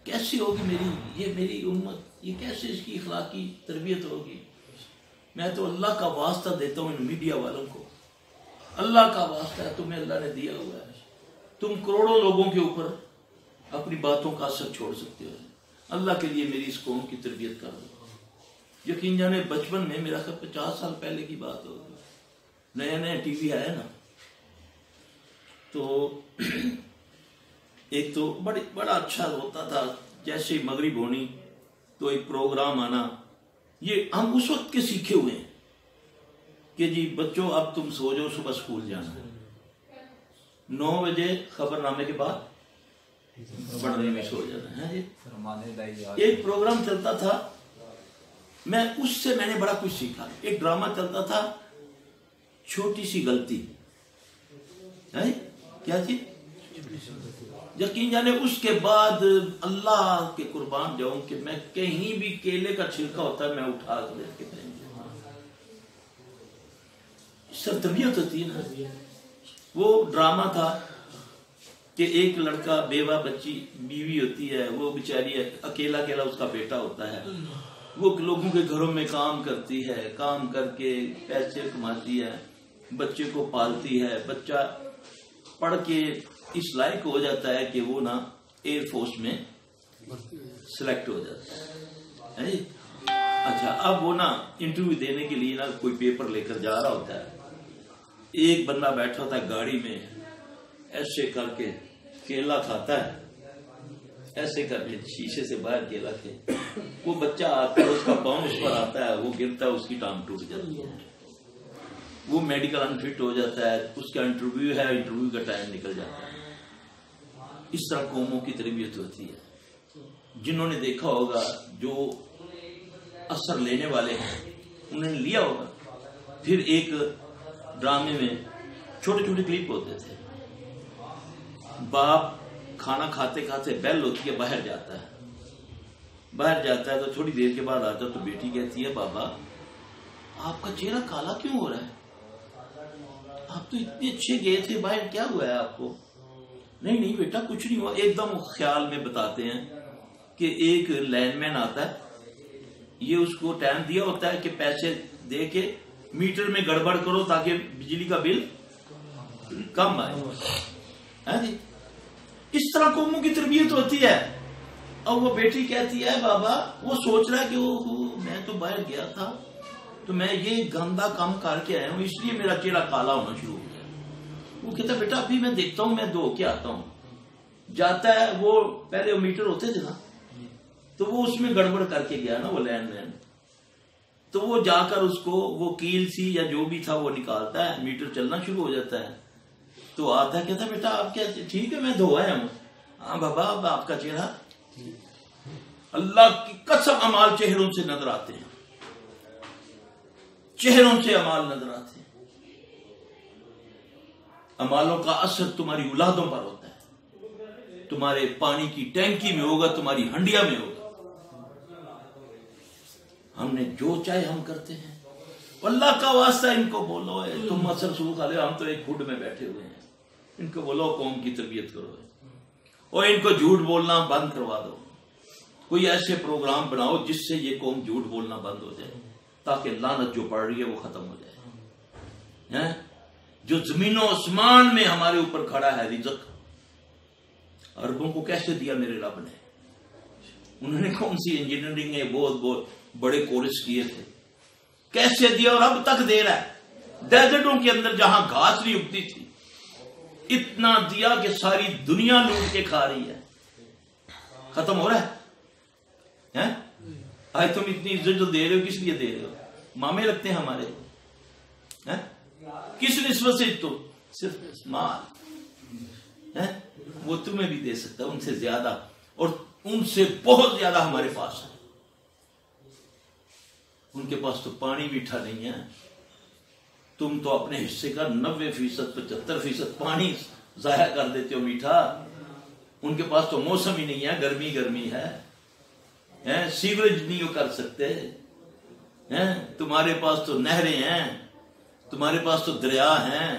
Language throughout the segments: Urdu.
کیسی ہوگی میری امت، یہ کیسے اس کی اخلاقی تربیت ہوگی؟ میں تو اللہ کا واسطہ دیتا ہوں ان میڈیا والوں کو، اللہ کا واسطہ ہے، تمہیں اللہ نے دیا ہوا ہے، تم کروڑوں لوگوں کے اوپر اپنی باتوں کا اثر چھوڑ سکتے ہو، اللہ کے لیے میری اس قوم کی تربیت کر دو۔ یقین جانے بچپن میں، میرا خیال 50 سال پہلے کی بات ہوگی، نیا نیا ٹی وی آیا نا، تو ایک تو بڑا اچھا ہوتا تھا، جیسے ہی مغرب ہونی تو ایک پروگرام آنا، یہ ہم اس وقت کے سیکھے ہوئے ہیں کہ جی بچوں اب تم سو جاؤ، صبح اسکول جانا ہے، 9 بجے خبر نامے کے بعد پڑھنے میں سو جانا ہے جی۔ ایک پروگرام چلتا تھا، اس سے میں نے بڑا کچھ سیکھا۔ ایک ڈرامہ چلتا تھا چھوٹی سی غلطی، کیا تھی؟ یقین جانے اس کے بعد اللہ کے قربان جاؤں کہ میں کہیں بھی کیلے کا چھلکا ہوتا ہے میں اٹھا کے سر تربیت ہوتی ہے نا۔ وہ ڈرامہ تھا کہ ایک لڑکا، بیوہ بچی، بیوی ہوتی ہے، وہ بیچاری اکیلا اس کا بیٹا ہوتا ہے، وہ لوگوں کے گھروں میں کام کرتی ہے، کام کر کے پیسے کماتی ہے، بچے کو پالتی ہے، بچہ پڑھ کے اس لائق ہو جاتا ہے کہ وہ نا ایئر فورس میں سلیکٹ ہو جاتا ہے۔ اچھا، اب وہ نا انٹرویو دینے کے لیے نا کوئی پیپر لے کر جا رہا ہوتا ہے، ایک بندہ بیٹھا ہوتا ہے گاڑی میں، ایسے کر کے کیلا کھاتا ہے، ایسے کر کے شیشے سے باہر کیلا کے، وہ بچہ آتا ہے، اس کا پاؤں اس پر آتا ہے، وہ گرتا ہے، اس کی ٹانگ ٹوٹ جاتی ہے، وہ میڈیکل انفٹ ہو جاتا ہے، اس کا انٹرویو ہے، انٹرویو کا ٹائم نکل جاتا ہے۔ اس طرح قوموں کی تربیت ہوتی ہے۔ جنہوں نے دیکھا ہوگا، جو اثر لینے والے ہیں انہوں نے لیا ہوگا۔ پھر ایک ڈرامے میں چھوٹے چھوٹے کلپ ہوتے تھے، باپ کھانا کھاتے کھاتے بیل ہوتی ہے، باہر جاتا ہے تو تھوڑی دیر کے بعد آتا ہے تو بیٹی کہتی ہے، بابا آپ کا چہرہ کالا کیوں ہو رہا ہے؟ آپ تو اتنے اچھے گئے تھے باہر، کیا ہوا ہے آپ کو؟ نہیں بیٹا کچھ نہیں ہوا۔ ایک دم خیال میں بتاتے ہیں کہ ایک لائن مین آتا ہے، یہ اس کو ٹائم دیا ہوتا ہے کہ پیسے دے کے میٹر میں گڑبڑ کرو تاکہ بجلی کا بل کم آئے۔ اس طرح قوموں کی تربیت ہوتی ہے۔ اور وہ بیٹی کہتی ہے، بابا، وہ سوچ رہا ہے کہ میں تو باہر گیا تھا تو میں یہ گندا کام کر کے آیا ہوں، اس لیے میرا چہرہ کالا ہونا شروع ہو گیا۔ وہ کہتا ہے، بیٹا ابھی میں دیکھتا ہوں، میں دھو کے آتا ہوں۔ جاتا ہے، وہ پہلے وہ میٹر ہوتے تھے نا، تو وہ اس میں گڑبڑ کر کے گیا نا وہ لینڈ مین، تو وہ جا کر اس کو وہ کیل سی یا جو بھی تھا وہ نکالتا ہے، میٹر چلنا شروع ہو جاتا ہے۔ تو آتا ہے، کہتا ہے، بیٹا آپ کیا؟ ٹھیک ہے میں دھویا ہوں۔ ہاں بابا، اب آپ کا چہرہ، اللہ کی قسم اعمال چہروں سے نظر آتے ہیں، چہروں سے اعمال نظر آتے ہیں۔ اعمالوں کا اثر تمہاری اولادوں پر ہوتا ہے، تمہارے پانی کی ٹینکی میں ہوگا، تمہاری ہنڈیا میں ہوگا۔ ہم نے جو چاہے ہم کرتے ہیں۔ اللہ کا واسطہ ان کو بولو، تم اثر سو کھا لے، ہم تو ایک خڈ میں بیٹھے ہوئے ہیں، ان کو بولو قوم کی تربیت کرو، اور ان کو جھوٹ بولنا بند کروا دو۔ کوئی ایسے پروگرام بناؤ جس سے یہ قوم جھوٹ بولنا بند ہو جائے، تاکہ لعنت جو پڑ رہی ہے وہ ختم ہو جائے۔ جو زمین و آسمان میں ہمارے اوپر کھڑا ہے رزق، عربوں کو کیسے دیا میرے رب نے؟ انہوں نے کون سی انجینئرنگ ہے، بہت بڑے کورس کیے تھے، کیسے دیا اور اب تک دے رہا ہے۔ ڈیزرٹوں کے اندر جہاں گھاس نہیں اگتی تھی، اتنا دیا کہ ساری دنیا لوٹ کے کھا رہی ہے۔ ختم ہو رہا ہے؟ آج تم اتنی عزت جو دے رہے ہو، کس لیے دے رہے ہو؟ مامے لگتے ہیں ہمارے، کس نسبت سے؟ تو صرف مال، وہ تمہیں بھی دے سکتا ہے ان سے زیادہ، اور ان سے بہت زیادہ ہمارے پاس ہے۔ ان کے پاس تو پانی بھی ٹھا نہیں ہے، تم تو اپنے حصے کا 90%، 75% پانی ضائع کر دیتے ہو میٹھا۔ ان کے پاس تو موسم ہی نہیں ہے، گرمی ہے، سیوریج نہیں کر سکتے۔ تمہارے پاس تو نہریں ہیں، تمہارے پاس تو دریا ہیں،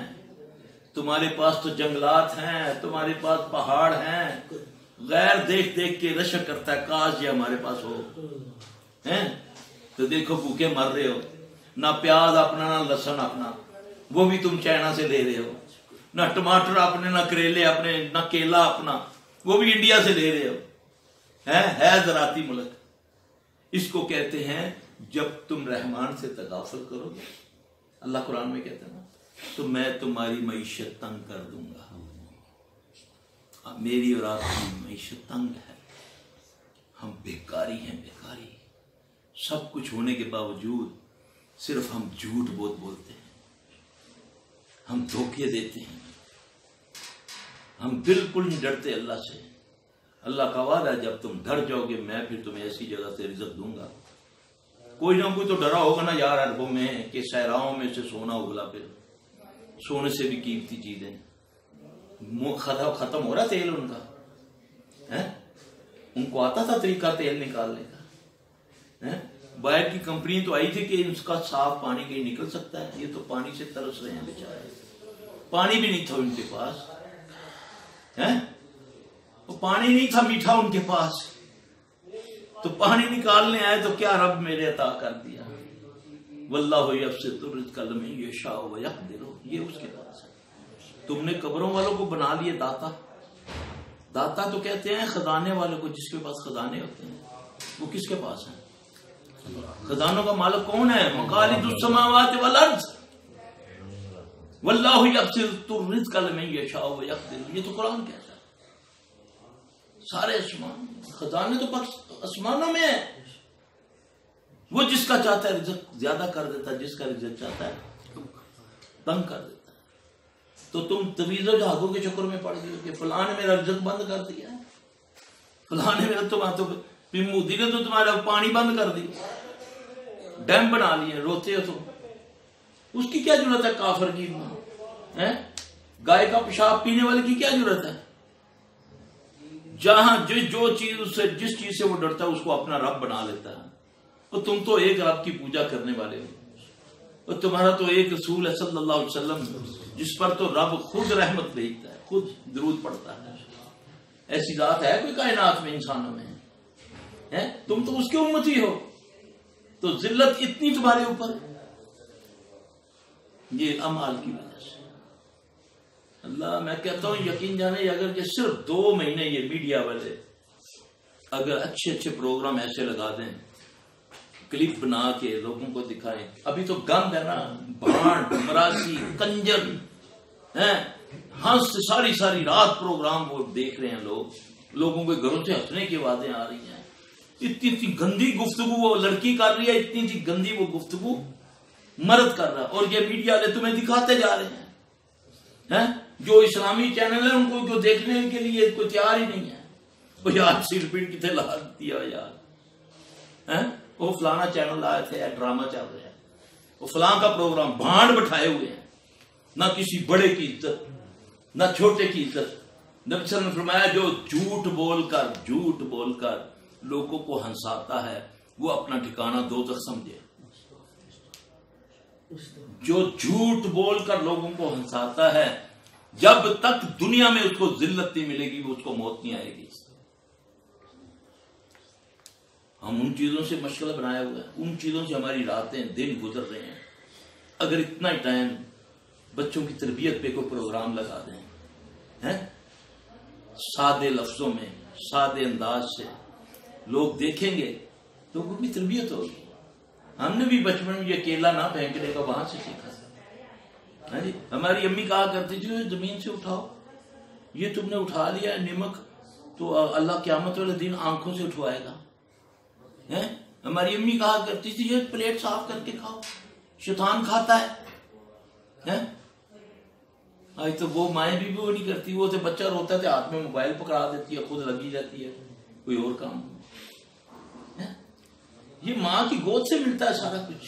تمہارے پاس تو جنگلات ہیں، تمہارے پاس پہاڑ ہیں، غیر دیکھ دیکھ کے رشک کرتا ہے کاش یہ ہمارے پاس ہو. تو دیکھو بھوکے مر رہے ہو, نہ پیاز اپنا نہ لہسن اپنا, وہ بھی تم چائنا سے لے رہے ہو, نہ ٹماٹر اپنے نہ کریلے اپنے نہ کیلا اپنا, وہ بھی انڈیا سے لے رہے ہو. ہے زراعتی ملک. اس کو کہتے ہیں جب تم رحمان سے تغافل کرو گے, اللہ قرآن میں کہتے ہیں نا, تو میں تمہاری معیشت تنگ کر دوں گا. میری اور آپ کی معیشت تنگ ہے, ہم بیکاری ہیں, بیکاری. سب کچھ ہونے کے باوجود صرف ہم جھوٹ بولتے ہیں, ہم دھوکے دیتے ہیں, ہم بالکل نہیں ڈرتے اللہ سے. اللہ کا وعدہ ہے جب تم ڈر جاؤ گے میں پھر تمہیں ایسی جگہ سے رزق دوں گا. کوئی نہ کوئی تو ڈرا ہوگا نا یار عربوں میں کہ صحراؤں میں سے سونا اگلا, پھر سونے سے بھی قیمتی چیزیں. ختم ہو رہا تیل ان کا, ان کو آتا تھا طریقہ تیل نکالنے کا. باہر کی کمپنی تو آئی تھی کہ اس کا صاف پانی کہیں نکل سکتا ہے, یہ تو پانی سے ترس رہے ہیں بیچارے. پانی بھی نہیں تھا ان کے پاس, پانی نہیں تھا میٹھا ان کے پاس, تو پانی نکالنے آئے تو کیا رب میرے عطا کر دیا. واللہ یبسط الرزق لمن یشاء ویقدر, یہ اس کے پاس ہے. تم نے قبروں والوں کو بنا لیے داتا. داتا تو کہتے ہیں خزانے والوں کو, جس کے پاس خزانے ہوتے ہیں. وہ کس کے پاس ہیں؟ خزانوں کا مالک کون ہے؟ مقالید السماوات والارض. واللہ یبسط الرزق لمن یشاء ویقدر, یہ تو قرآن کہتا ہے. سارے آسمان خزانے تو آسمانوں میں ہے. وہ جس کا چاہتا ہے رزق زیادہ کر دیتا ہے, جس کا رزق چاہتا ہے تنگ کر دیتا ہے. تو تم طویز و جہازوں کے چکر میں پڑ گئے کہ فلاں نے میرا رزق بند کر دیا ہے, فلاں نے میرا مودی نے تو تمہارا پانی بند کر دیا, ڈیم بنا لیے, روتے ہو تم. اس کی کیا ضرورت ہے کافر کی؟ گائے کا پیشاب پینے والے کی کیا ضرورت ہے؟ جہاں جو چیز اس سے, جس چیز سے وہ ڈرتا ہے اس کو اپنا رب بنا لیتا ہے. اور تم تو ایک رب کی پوجا کرنے والے ہو, اور تمہارا تو ایک رسول ہے صلی اللہ علیہ وسلم جس پر تو رب خود رحمت بھیجتا ہے, خود درود پڑتا ہے. ایسی ذات ہے کوئی کائنات میں, انسانوں میں ہے؟ تم تو اس کے امتی ہو, تو ذلت اتنی تمہارے اوپر, یہ اعمال کی وجہ سے. اللہ میں کہتا ہوں یقین جانے, اگر یہ صرف 2 مہینے یہ میڈیا والے اگر اچھے اچھے پروگرام ایسے لگا دیں, کلپ بنا کے لوگوں کو دکھائیں. ابھی تو گند ہے نا, بھانڈ مراسی کنجر ہیں, ہنس ساری رات پروگرام وہ دیکھ رہے ہیں لوگ, لوگوں کے گھروں سے ہنسنے کی آوازیں آ رہی ہیں. اتنی گندی گفتگو وہ لڑکی کر رہی ہے, اتنی گندی وہ گفتگو مرد کر رہا ہے, اور یہ میڈیا والے تمہیں دکھاتے جا رہے ہیں. جو اسلامی چینل ہے ان کو دیکھنے کے لیے کوئی تیار ہی نہیں ہے. وہ یار سر پیٹ کتنے لا دیا یار, وہ فلانا چینل آئے تھے, ڈرامہ چل رہا ہے, وہ فلاں کا پروگرام, بھانڈ بٹھائے ہوئے ہیں, نہ کسی بڑے کی عزت نہ چھوٹے کی عزت. نبی صلی اللہ علیہ وسلم نے فرمایا جو جھوٹ بول کر لوگوں کو ہنساتا ہے وہ اپنا ٹھکانہ دوزخ سمجھے. جو جھوٹ بول کر لوگوں کو ہنساتا ہے جب تک دنیا میں اس کو ذلت نہیں ملے گی وہ اس کو موت نہیں آئے گی. ہم ان چیزوں سے مشغلہ بنایا ہوا ہے, ان چیزوں سے ہماری راتیں دن گزر رہے ہیں. اگر اتنا ٹائم بچوں کی تربیت پہ کوئی پروگرام لگا دیں, سادے لفظوں میں سادے انداز سے لوگ دیکھیں گے تو ان کی تربیت ہوگی. ہم نے بھی بچپن میں یہ کیلا نہ پھینکنے کا وہاں سے سیکھا. جی ہماری امی کہا کرتی تھی زمین سے اٹھاؤ, یہ تم نے اٹھا لیا نمک تو اللہ قیامت والے دن آنکھوں سے اٹھوائے گا. ہماری امی کہا کرتی تھی یہ پلیٹ صاف کر کے کھاؤ, شیطان کھاتا ہے. آج تو وہ مائیں بھی وہ نہیں کرتی, وہ تو بچہ روتا ہے ہاتھ میں موبائل پکڑا دیتی ہے, خود لگی جاتی ہے کوئی اور کام. یہ ماں کی گود سے ملتا ہے سارا کچھ.